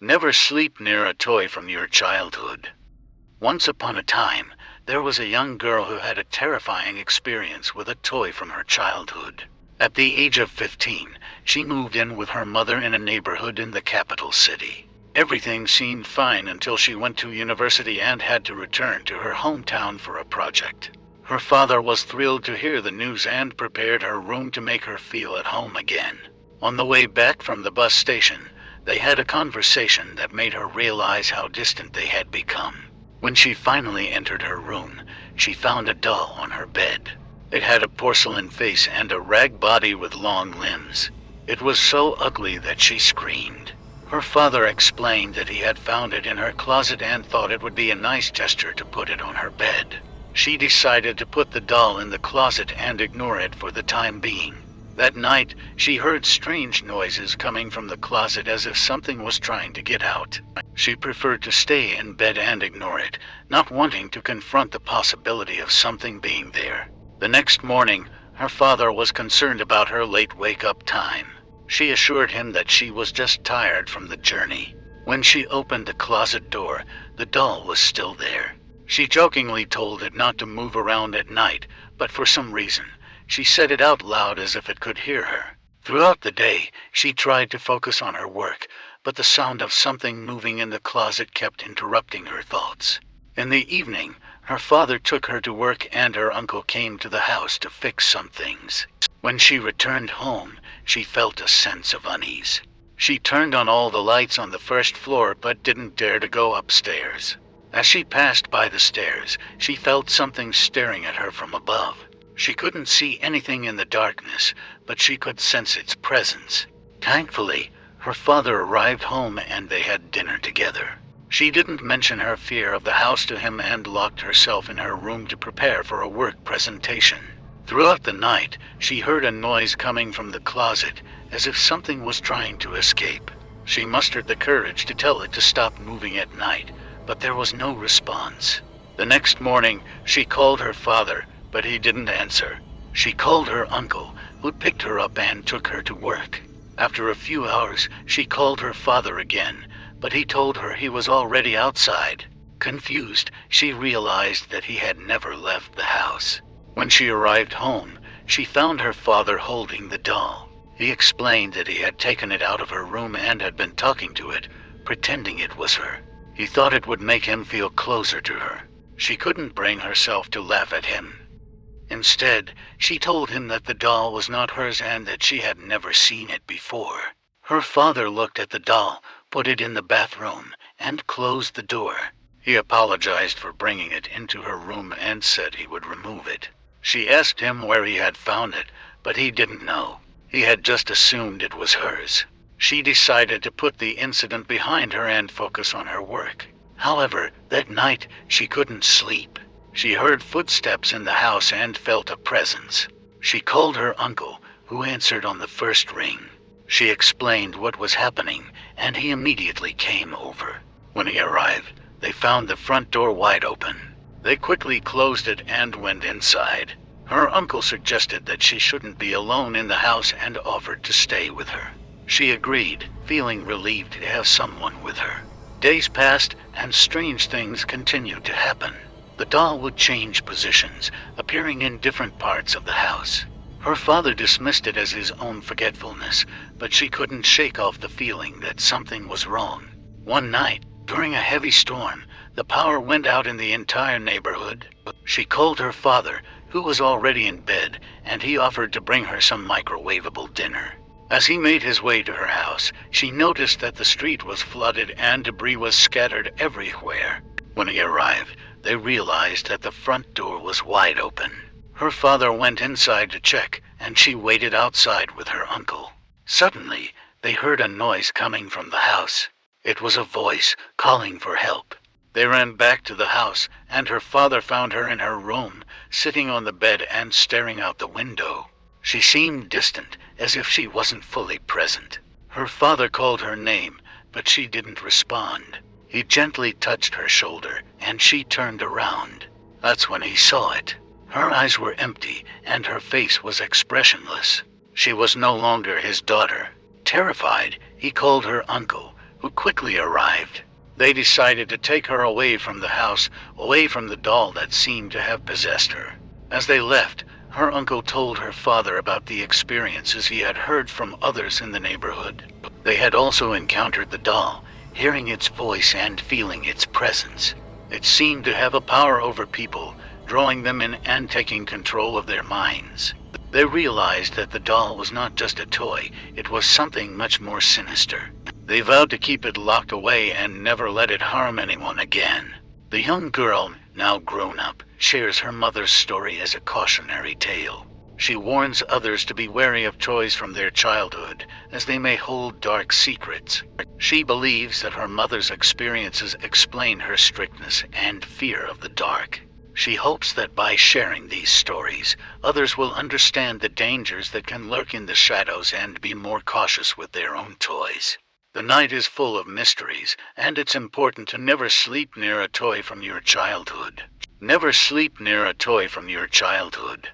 Never sleep near a toy from your childhood. Once upon a time, there was a young girl who had a terrifying experience with a toy from her childhood. At the age of 15, she moved in with her mother in a neighborhood in the capital city. Everything seemed fine until she went to university and had to return to her hometown for a project. Her father was thrilled to hear the news and prepared her room to make her feel at home again. On the way back from the bus station, they had a conversation that made her realize how distant they had become. When she finally entered her room, she found a doll on her bed. It had a porcelain face and a rag body with long limbs. It was so ugly that she screamed. Her father explained that he had found it in her closet and thought it would be a nice gesture to put it on her bed. She decided to put the doll in the closet and ignore it for the time being. That night, she heard strange noises coming from the closet as if something was trying to get out. She preferred to stay in bed and ignore it, not wanting to confront the possibility of something being there. The next morning, her father was concerned about her late wake-up time. She assured him that she was just tired from the journey. When she opened the closet door, the doll was still there. She jokingly told it not to move around at night, but for some reason, she said it out loud as if it could hear her. Throughout the day, she tried to focus on her work, but the sound of something moving in the closet kept interrupting her thoughts. In the evening, her father took her to work and her uncle came to the house to fix some things. When she returned home, she felt a sense of unease. She turned on all the lights on the first floor but didn't dare to go upstairs. As she passed by the stairs, she felt something staring at her from above. She couldn't see anything in the darkness, but she could sense its presence. Thankfully, her father arrived home and they had dinner together. She didn't mention her fear of the house to him and locked herself in her room to prepare for a work presentation. Throughout the night, she heard a noise coming from the closet, as if something was trying to escape. She mustered the courage to tell it to stop moving at night, but there was no response. The next morning, she called her father, but he didn't answer. She called her uncle, who picked her up and took her to work. After a few hours, she called her father again, but he told her he was already outside. Confused, she realized that he had never left the house. When she arrived home, she found her father holding the doll. He explained that he had taken it out of her room and had been talking to it, pretending it was her. He thought it would make him feel closer to her. She couldn't bring herself to laugh at him. Instead, she told him that the doll was not hers and that she had never seen it before. Her father looked at the doll, put it in the bathroom, and closed the door. He apologized for bringing it into her room and said he would remove it. She asked him where he had found it, but he didn't know. He had just assumed it was hers. She decided to put the incident behind her and focus on her work. However, that night she couldn't sleep. She heard footsteps in the house and felt a presence. She called her uncle, who answered on the first ring. She explained what was happening, and he immediately came over. When he arrived, they found the front door wide open. They quickly closed it and went inside. Her uncle suggested that she shouldn't be alone in the house and offered to stay with her. She agreed, feeling relieved to have someone with her. Days passed, and strange things continued to happen. The doll would change positions, appearing in different parts of the house. Her father dismissed it as his own forgetfulness, but she couldn't shake off the feeling that something was wrong. One night, during a heavy storm, the power went out in the entire neighborhood. She called her father, who was already in bed, and he offered to bring her some microwavable dinner. As he made his way to her house, she noticed that the street was flooded and debris was scattered everywhere. When he arrived, they realized that the front door was wide open. Her father went inside to check, and she waited outside with her uncle. Suddenly, they heard a noise coming from the house. It was a voice calling for help. They ran back to the house, and her father found her in her room, sitting on the bed and staring out the window. She seemed distant, as if she wasn't fully present. Her father called her name, but she didn't respond. He gently touched her shoulder, and she turned around. That's when he saw it. Her eyes were empty, and her face was expressionless. She was no longer his daughter. Terrified, he called her uncle, who quickly arrived. They decided to take her away from the house, away from the doll that seemed to have possessed her. As they left, her uncle told her father about the experiences he had heard from others in the neighborhood. They had also encountered the doll, hearing its voice and feeling its presence. It seemed to have a power over people, drawing them in and taking control of their minds. They realized that the doll was not just a toy, it was something much more sinister. They vowed to keep it locked away and never let it harm anyone again. The young girl, now grown up, shares her mother's story as a cautionary tale. She warns others to be wary of toys from their childhood, as they may hold dark secrets. She believes that her mother's experiences explain her strictness and fear of the dark. She hopes that by sharing these stories, others will understand the dangers that can lurk in the shadows and be more cautious with their own toys. The night is full of mysteries, and it's important to never sleep near a toy from your childhood. Never sleep near a toy from your childhood.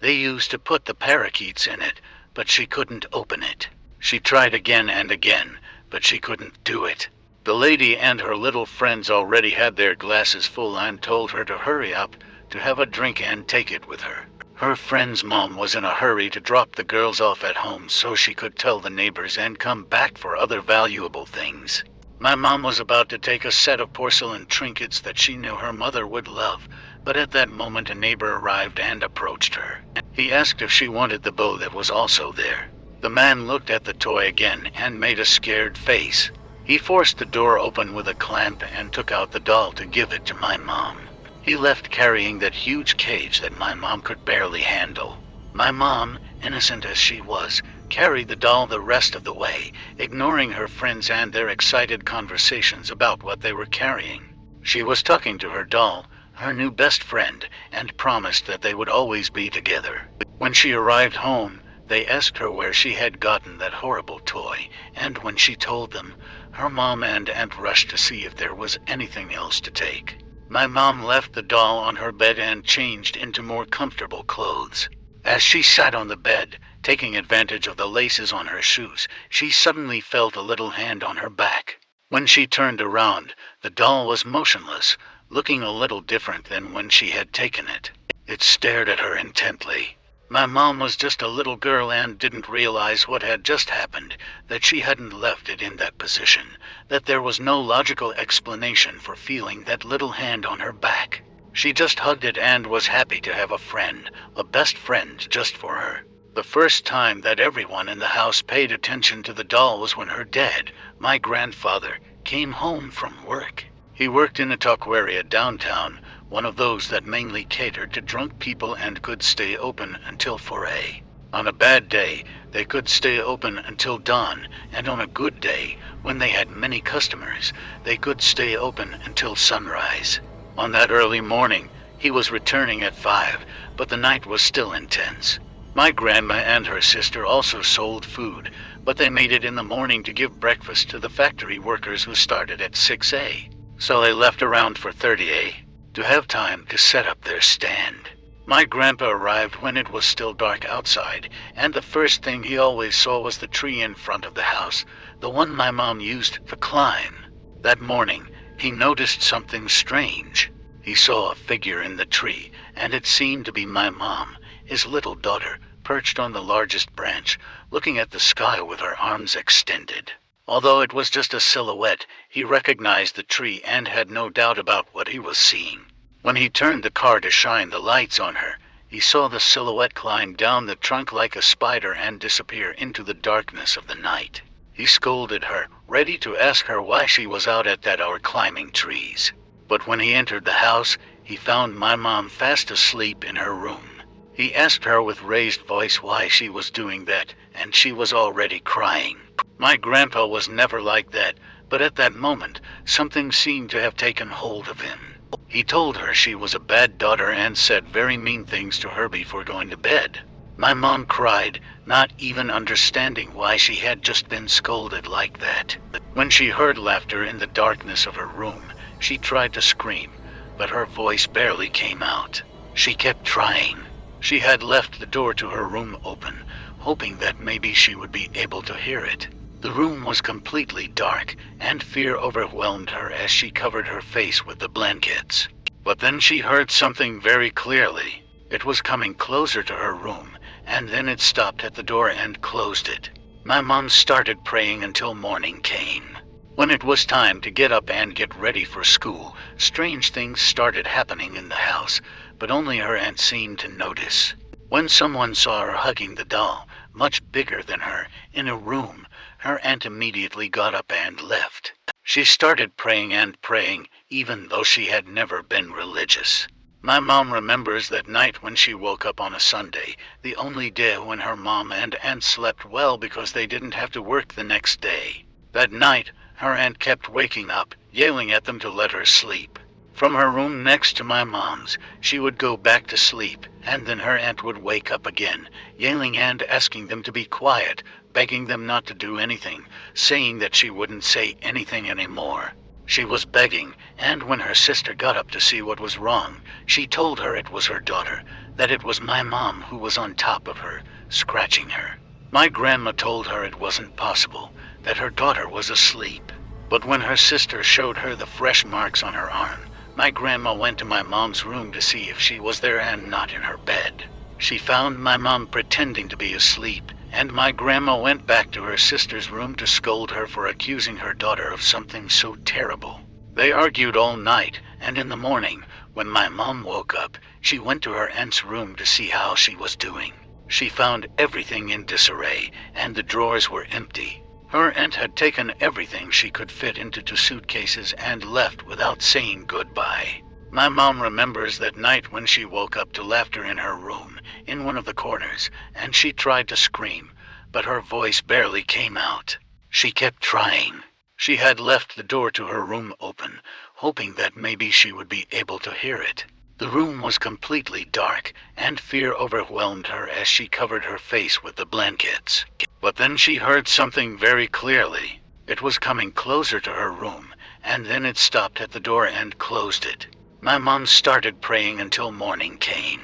They used to put the parakeets in it, but she couldn't open it. She tried again and again, but she couldn't do it. The lady and her little friends already had their glasses full and told her to hurry up, to have a drink and take it with her. Her friend's mom was in a hurry to drop the girls off at home so she could tell the neighbors and come back for other valuable things. My mom was about to take a set of porcelain trinkets that she knew her mother would love, but at that moment a neighbor arrived and approached her. He asked if she wanted the bow that was also there. The man looked at the toy again and made a scared face. He forced the door open with a clamp and took out the doll to give it to my mom. He left carrying that huge cage that my mom could barely handle. My mom, innocent as she was, carried the doll the rest of the way, ignoring her friends and their excited conversations about what they were carrying. She was talking to her doll, her new best friend, and promised that they would always be together. When she arrived home, they asked her where she had gotten that horrible toy, and when she told them, her mom and aunt rushed to see if there was anything else to take. My mom left the doll on her bed and changed into more comfortable clothes. As she sat on the bed, taking advantage of the laces on her shoes, she suddenly felt a little hand on her back. When she turned around, the doll was motionless, looking a little different than when she had taken it. It stared at her intently. My mom was just a little girl and didn't realize what had just happened, that she hadn't left it in that position, that there was no logical explanation for feeling that little hand on her back. She just hugged it and was happy to have a friend, a best friend just for her. The first time that everyone in the house paid attention to the doll was when her dad, my grandfather, came home from work. He worked in a taqueria downtown, one of those that mainly catered to drunk people and could stay open until 4 a.m. On a bad day, they could stay open until dawn, and on a good day, when they had many customers, they could stay open until sunrise. On that early morning, he was returning at 5, but the night was still intense. My grandma and her sister also sold food, but they made it in the morning to give breakfast to the factory workers who started at 6 a.m. So they left around 4:30 a.m. to have time to set up their stand. My grandpa arrived when it was still dark outside, and the first thing he always saw was the tree in front of the house, the one my mom used to climb. That morning, he noticed something strange. He saw a figure in the tree, and it seemed to be my mom, his little daughter, perched on the largest branch, looking at the sky with her arms extended. Although it was just a silhouette, he recognized the tree and had no doubt about what he was seeing. When he turned the car to shine the lights on her, he saw the silhouette climb down the trunk like a spider and disappear into the darkness of the night. He scolded her, ready to ask her why she was out at that hour climbing trees. But when he entered the house, he found my mom fast asleep in her room. He asked her with raised voice why she was doing that, and she was already crying. My grandpa was never like that, but at that moment, something seemed to have taken hold of him. He told her she was a bad daughter and said very mean things to her before going to bed. My mom cried, not even understanding why she had just been scolded like that. When she heard laughter in the darkness of her room, she tried to scream, but her voice barely came out. She kept trying. She had left the door to her room open, hoping that maybe she would be able to hear it. The room was completely dark, and fear overwhelmed her as she covered her face with the blankets. But then she heard something very clearly. It was coming closer to her room, and then it stopped at the door and closed it. My mom started praying until morning came. When it was time to get up and get ready for school, strange things started happening in the house, but only her aunt seemed to notice. When someone saw her hugging the doll, much bigger than her, in a room, her aunt immediately got up and left. She started praying and praying, even though she had never been religious. My mom remembers that night when she woke up on a Sunday, the only day when her mom and aunt slept well because they didn't have to work the next day. That night, her aunt kept waking up, yelling at them to let her sleep. From her room next to my mom's, she would go back to sleep, and then her aunt would wake up again, yelling and asking them to be quiet, begging them not to do anything, saying that she wouldn't say anything anymore. She was begging, and when her sister got up to see what was wrong, she told her it was her daughter, that it was my mom who was on top of her, scratching her. My grandma told her it wasn't possible, that her daughter was asleep. But when her sister showed her the fresh marks on her arm, my grandma went to my mom's room to see if she was there and not in her bed. She found my mom pretending to be asleep, and my grandma went back to her sister's room to scold her for accusing her daughter of something so terrible. They argued all night, and in the morning, when my mom woke up, she went to her aunt's room to see how she was doing. She found everything in disarray, and the drawers were empty. Her aunt had taken everything she could fit into 2 suitcases and left without saying goodbye. My mom remembers that night when she woke up to laughter in her room, in one of the corners, and she tried to scream, but her voice barely came out. She kept trying. She had left the door to her room open, hoping that maybe she would be able to hear it. The room was completely dark, and fear overwhelmed her as she covered her face with the blankets. But then she heard something very clearly. It was coming closer to her room, and then it stopped at the door and closed it. My mom started praying until morning came.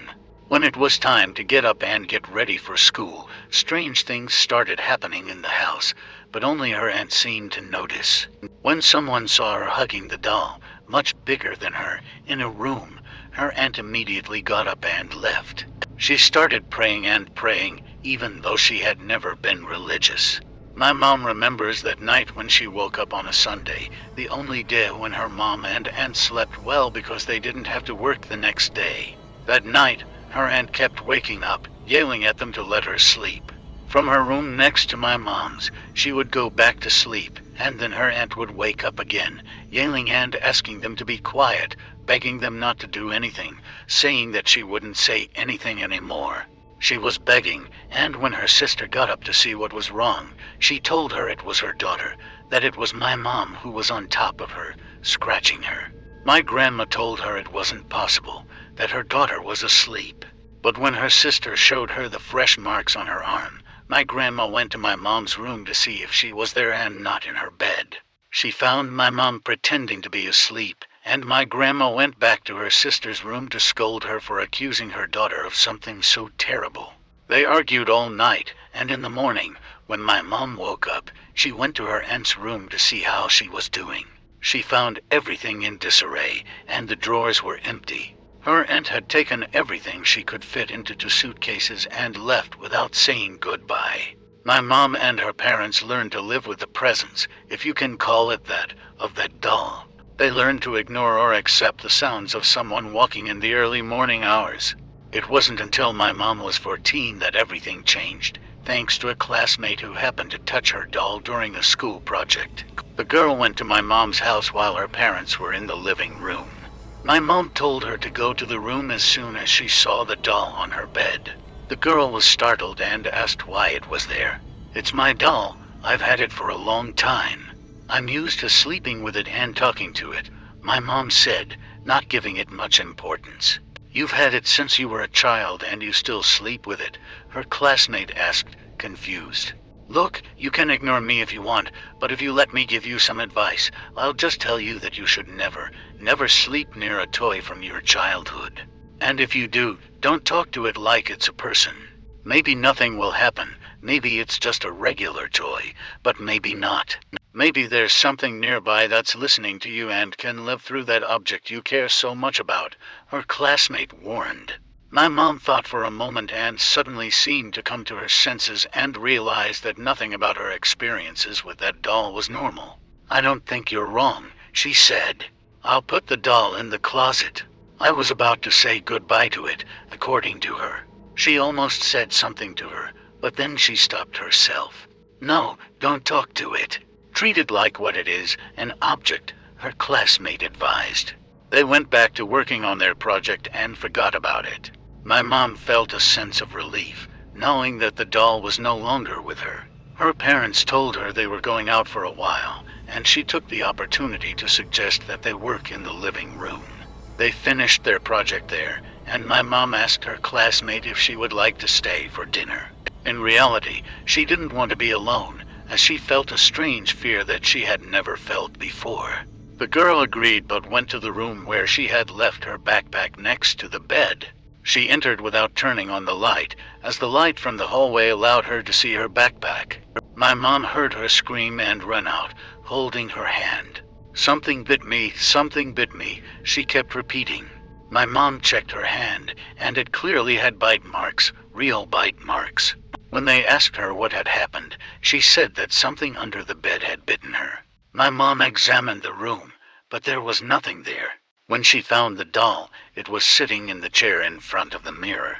When it was time to get up and get ready for school, strange things started happening in the house, but only her aunt seemed to notice. When someone saw her hugging the doll, much bigger than her, in a room, her aunt immediately got up and left. She started praying and praying, even though she had never been religious. My mom remembers that night when she woke up on a Sunday, the only day when her mom and aunt slept well because they didn't have to work the next day. That night, her aunt kept waking up, yelling at them to let her sleep. From her room next to my mom's, she would go back to sleep, and then her aunt would wake up again, yelling and asking them to be quiet, begging them not to do anything, saying that she wouldn't say anything anymore. She was begging, and when her sister got up to see what was wrong, she told her it was her daughter, that it was my mom who was on top of her, scratching her. My grandma told her it wasn't possible, that her daughter was asleep. But when her sister showed her the fresh marks on her arm, my grandma went to my mom's room to see if she was there and not in her bed. She found my mom pretending to be asleep, and my grandma went back to her sister's room to scold her for accusing her daughter of something so terrible. They argued all night, and in the morning, when my mom woke up, she went to her aunt's room to see how she was doing. She found everything in disarray, and the drawers were empty. Her aunt had taken everything she could fit into 2 suitcases and left without saying goodbye. My mom and her parents learned to live with the presence, if you can call it that, of that doll. They learned to ignore or accept the sounds of someone walking in the early morning hours. It wasn't until my mom was 14 that everything changed, thanks to a classmate who happened to touch her doll during a school project. The girl went to my mom's house while her parents were in the living room. My mom told her to go to the room as soon as she saw the doll on her bed. The girl was startled and asked why it was there. "It's my doll. I've had it for a long time. I'm used to sleeping with it and talking to it," my mom said, not giving it much importance. "You've had it since you were a child and you still sleep with it?" her classmate asked, confused. "Look, you can ignore me if you want, but if you let me give you some advice, I'll just tell you that you should never sleep near a toy from your childhood. And if you do, don't talk to it like it's a person. Maybe nothing will happen, Maybe it's just a regular toy, but maybe not. Maybe there's something nearby that's listening to you and can live through that object you care so much about," her classmate warned. My mom thought for a moment and suddenly seemed to come to her senses and realized that nothing about her experiences with that doll was normal. "I don't think you're wrong," she said. "I'll put the doll in the closet." I was about to say goodbye to it, according to her. She almost said something to her, but then she stopped herself. "No, don't talk to it. Treat it like what it is, an object," her classmate advised. They went back to working on their project and forgot about it. My mom felt a sense of relief, knowing that the doll was no longer with her. Her parents told her they were going out for a while, and she took the opportunity to suggest that they work in the living room. They finished their project there, and my mom asked her classmate if she would like to stay for dinner. In reality, she didn't want to be alone, as she felt a strange fear that she had never felt before. The girl agreed but went to the room where she had left her backpack next to the bed. She entered without turning on the light, as the light from the hallway allowed her to see her backpack. My mom heard her scream and run out, holding her hand. "Something bit me, something bit me," she kept repeating. My mom checked her hand, and it clearly had bite marks, real bite marks. When they asked her what had happened, she said that something under the bed had bitten her. My mom examined the room, but there was nothing there. When she found the doll, it was sitting in the chair in front of the mirror.